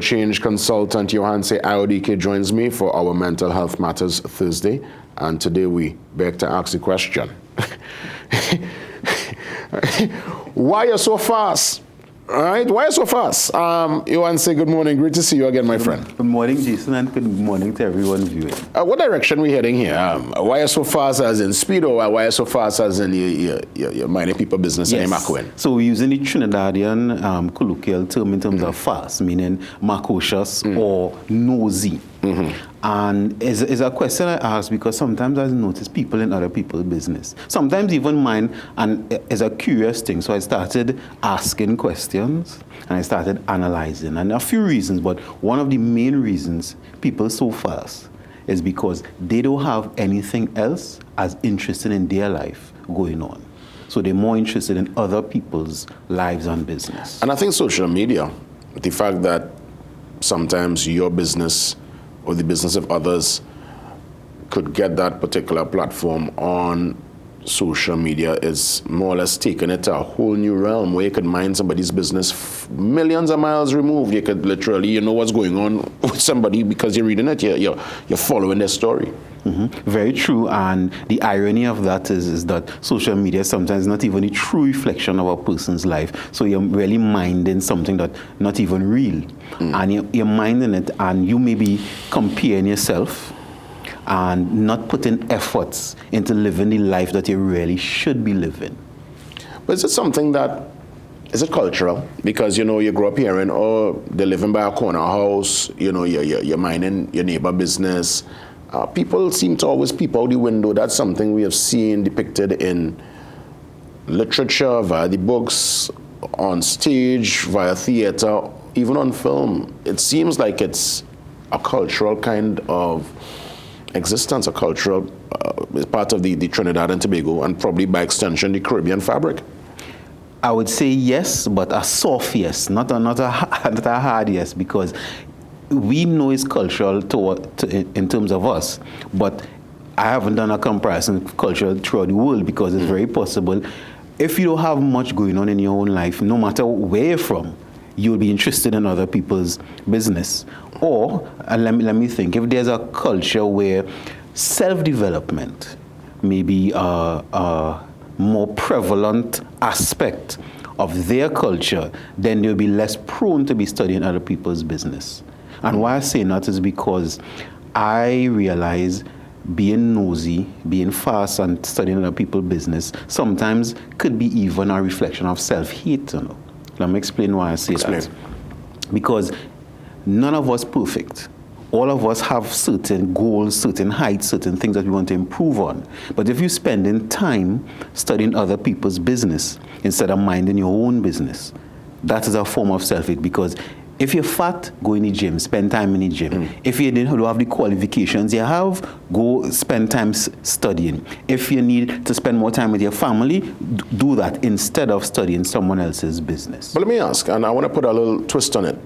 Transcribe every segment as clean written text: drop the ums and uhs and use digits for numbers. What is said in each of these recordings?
change consultant Johanse Iodike joins me for our Mental Health Matters Thursday. And today we beg to ask the question. Why you so fast? All right, why so fast? Johanse, good morning. Great to see you again, my friend. Good morning, Jason, and good morning to everyone viewing. What direction we heading here? Why you so fast as in speed, or why you so fast as in you're minding people business and you're So we're using the Trinidadian colloquial term in terms of fast, meaning macocious or nosy. And it's a question I ask because sometimes I notice people in other people's business. Sometimes even mine, and it's a curious thing. So I started asking questions and I started analyzing. And a few reasons, but one of the main reasons people so fast is because they don't have anything else as interesting in their life going on. So they're more interested in other people's lives and business. And I think social media, the fact that sometimes your business or the business of others could get that particular platform on social media is more or less taking it to a whole new realm where you could mind somebody's business millions of miles removed. You could literally, you know what's going on with somebody because you're reading it, you're following their story. Very true, and the irony of that is that social media is sometimes not even a true reflection of a person's life. So you're really minding something that not even real, and you're minding it, and you may be comparing yourself and not putting efforts into living the life that you really should be living. But is it something that, is it cultural? Because, you know, you grow up hearing, oh, they're living by a corner house, you know, you're minding your neighbor business. People seem to always peep out the window. That's something we have seen depicted in literature, via the books, on stage, via theater, even on film. It seems like it's a cultural kind of existence, a cultural part of the Trinidad and Tobago, and probably by extension the Caribbean fabric. I would say yes, but a soft yes, not a hard yes, because we know it's cultural in terms of us, but I haven't done a comparison of culture throughout the world because it's very possible. If you don't have much going on in your own life, no matter where you're from, you'll be interested in other people's business. Or, and let me think, if there's a culture where self-development may be a more prevalent aspect of their culture, then they'll be less prone to be studying other people's business. And why I say that is because I realize being nosy, being fast and studying other people's business sometimes could be even a reflection of self-hate. You know? Let me explain why I say that. Because none of us perfect. All of us have certain goals, certain heights, certain things that we want to improve on. But if you're spending time studying other people's business instead of minding your own business, that is a form of self-hate. Because if you're fat, go in the gym, spend time in the gym. If you don't have the qualifications you have, go spend time studying. If you need to spend more time with your family, do that instead of studying someone else's business. But let me ask, and I want to put a little twist on it.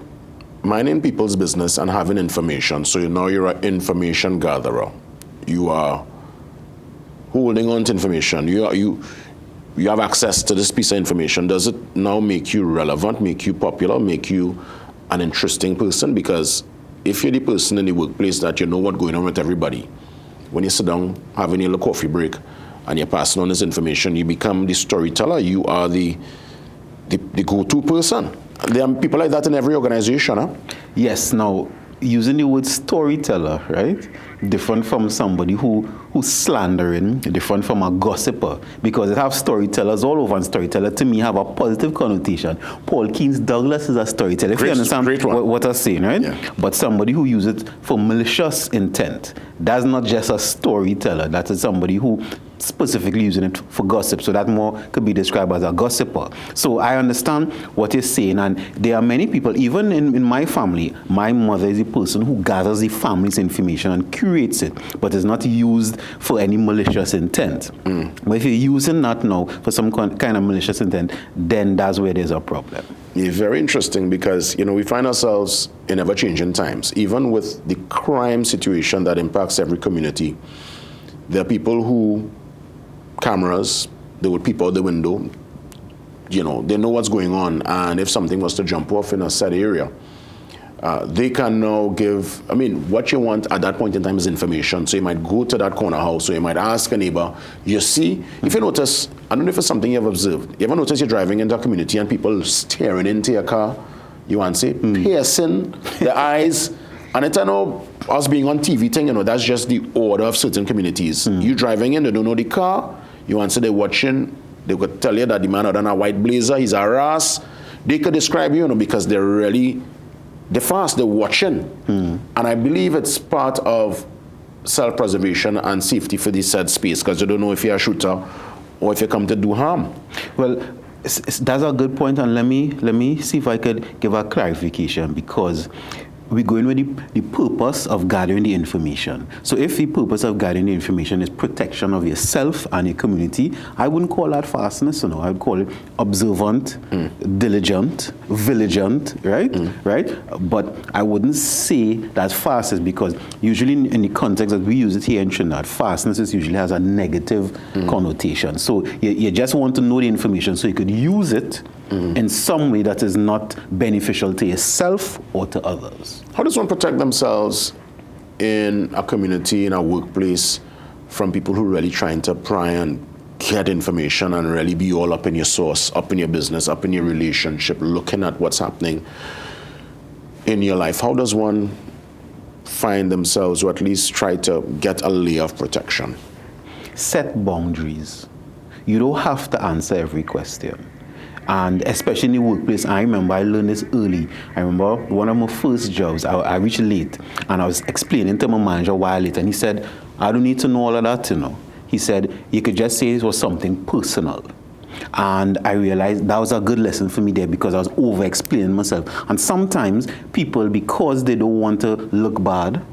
Minding people's business and having information, so now you're an information gatherer. You are holding on to information. You have access to this piece of information. Does it now make you relevant, make you popular, make you an interesting person? Because if you're the person in the workplace that you know what's going on with everybody, when you sit down having a little coffee break and you're passing on this information, you become the storyteller. You are the go-to person. There are people like that in every organization, huh? Yes. Now, using the word storyteller, right? Different from somebody who's slandering, different from a gossiper, because it have storytellers all over, and storyteller to me have a positive connotation. Paul Keynes Douglas is a storyteller, if you understand what I'm saying, right? Yeah. But somebody who uses it for malicious intent, that's not just a storyteller, that is somebody who specifically using it for gossip, so that more could be described as a gossiper. So I understand what you're saying, and there are many people, even in my family, my mother is the person who gathers the family's information and curates it, but it's not used for any malicious intent. But if you're using that now for some kind of malicious intent, then that's where there's a problem. Yeah, very interesting, because we find ourselves in ever-changing times. Even with the crime situation that impacts every community, there are people who cameras, they would peep out the window, they know what's going on, and if something was to jump off in a set area, They can now give, what you want at that point in time is information. So you might go to that corner house, so you might ask a neighbor, you see, if you notice, I don't know if it's something you've observed, you ever notice you're driving into a community and people staring into your car, you want to say, piercing the eyes, and it's, us being on TV thing, that's just the order of certain communities. You driving in, they don't know the car, you want to say they're watching, they could tell you that the man out in a white blazer, he's a ras. They could describe you, because they're fast, they're watching. And I believe it's part of self-preservation and safety for the said space, because you don't know if you're a shooter or if you come to do harm. Well, that's a good point, and let me see if I could give a clarification, because we go in with the purpose of gathering the information. So if the purpose of gathering the information is protection of yourself and your community, I wouldn't call that fastness, I would call it observant, diligent, vigilant, right? But I wouldn't say that fastness, because usually in the context that we use it here in Trinidad, fastness usually has a negative connotation. So you just want to know the information so you could use it in some way that is not beneficial to yourself or to others. How does one protect themselves in a community, in a workplace, from people who are really trying to pry and get information and really be all up in your source, up in your business, up in your relationship, looking at what's happening in your life? How does one find themselves, or at least try to get a layer of protection? Set boundaries. You don't have to answer every question. And especially in the workplace, I remember I learned this early. I remember one of my first jobs, I reached late, and I was explaining to my manager why late, and he said, I don't need to know all of that, He said, you could just say it was something personal. And I realized that was a good lesson for me there, because I was over-explaining myself. And sometimes people, because they don't want to look bad,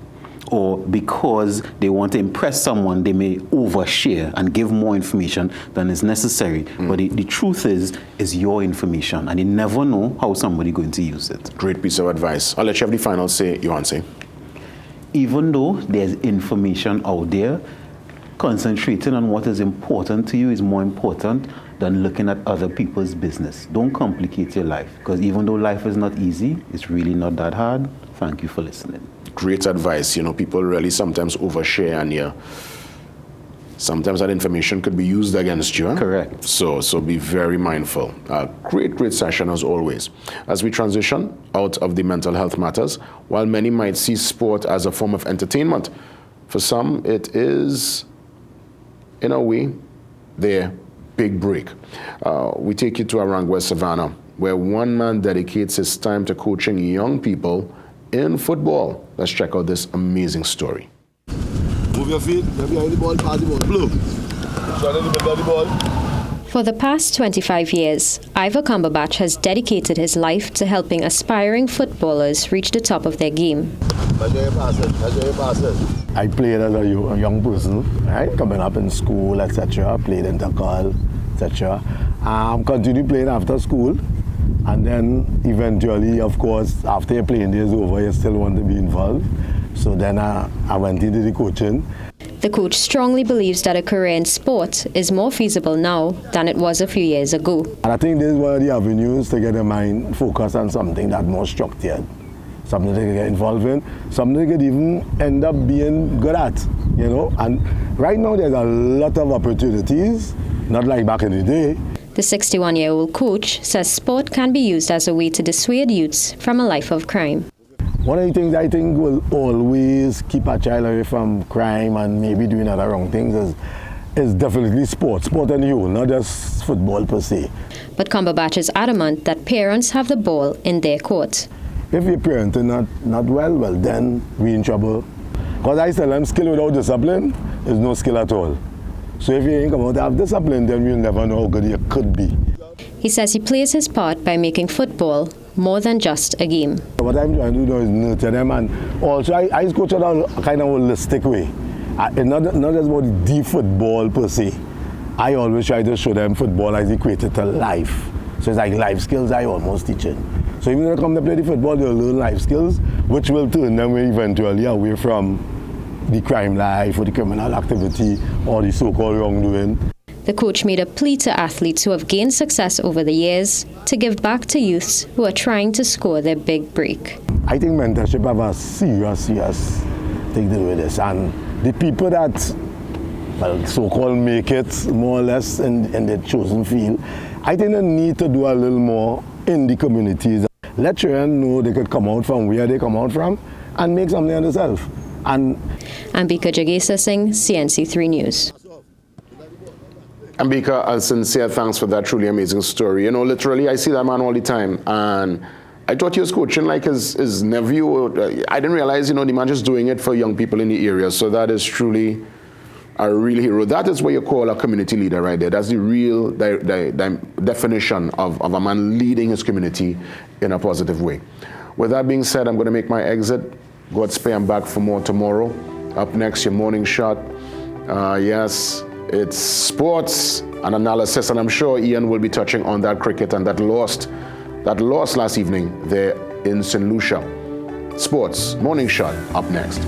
or because they want to impress someone, they may overshare and give more information than is necessary. But the truth is your information, and you never know how somebody's going to use it. Great piece of advice. I'll let you have the final say, Yuanse. Even though there's information out there, concentrating on what is important to you is more important than looking at other people's business. Don't complicate your life, because even though life is not easy, it's really not that hard. Thank you for listening. Great advice. People really sometimes overshare, and sometimes that information could be used against you. Huh? Correct. So be very mindful. Great session as always. As we transition out of the mental health matters, while many might see sport as a form of entertainment, for some it is, in a way, their big break. We take you to Arangua, Savannah, where one man dedicates his time to coaching young people in football. Let's check out this amazing story. Move your feet, get behind the ball, pass the ball. Blue. Shot in the middle of the ball. For the past 25 years, Ivor Cumberbatch has dedicated his life to helping aspiring footballers reach the top of their game. Measure your passes. I played as a young person, right? Coming up in school, etc. Played intercall, etc. Continued playing after school. And then eventually, of course, after your playing days over, you still want to be involved. So then I went into the coaching. The coach strongly believes that a career in sport is more feasible now than it was a few years ago. And I think this is one of the avenues to get your mind focused on something that's more structured, something they can get involved in, something they could even end up being good at, And right now there's a lot of opportunities, not like back in the day. The 61-year-old coach says sport can be used as a way to dissuade youths from a life of crime. One of the things I think will always keep a child away from crime and maybe doing other wrong things is definitely sport and you, not just football per se. But Cumberbatch is adamant that parents have the ball in their court. If your parents are not well, then we're in trouble. Because I tell them skill without discipline is no skill at all. So if you ain't come out to have discipline, then we'll never know how good you could be. He says he plays his part by making football more than just a game. What I'm trying to do now is nurture them, and also I coach in a kind of holistic way. Not just about the football per se. I always try to show them football as equated to life. So it's like life skills I almost teach it. So even when they come to play the football, they'll learn life skills, which will turn them eventually away from the crime life or the criminal activity or the so-called wrongdoing. The The coach made a plea to athletes who have gained success over the years to give back to youths who are trying to score their big break. I think mentorship have a serious thing to do with this. And the people that, well, so-called make it more or less in their chosen field, I think they need to do a little more in the communities. Let children know they could come out from where they come out from and make something of themselves. Ambika Jagesa Singh, CNC3 News. Ambika, a sincere thanks for that truly amazing story. You know, literally, I see that man all the time, and I thought he was coaching like his nephew. I didn't realize, you know, the man just doing it for young people in the area. So that is truly a real hero. That is what you call a community leader right there. That's the real definition of a man leading his community in a positive way. With that being said, I'm going to make my exit. God spare, I'm back for more tomorrow. Up next, your morning shot. Yes, it's sports and analysis, and I'm sure Ian will be touching on that cricket and that loss last evening there in St. Lucia. Sports, morning shot, up next.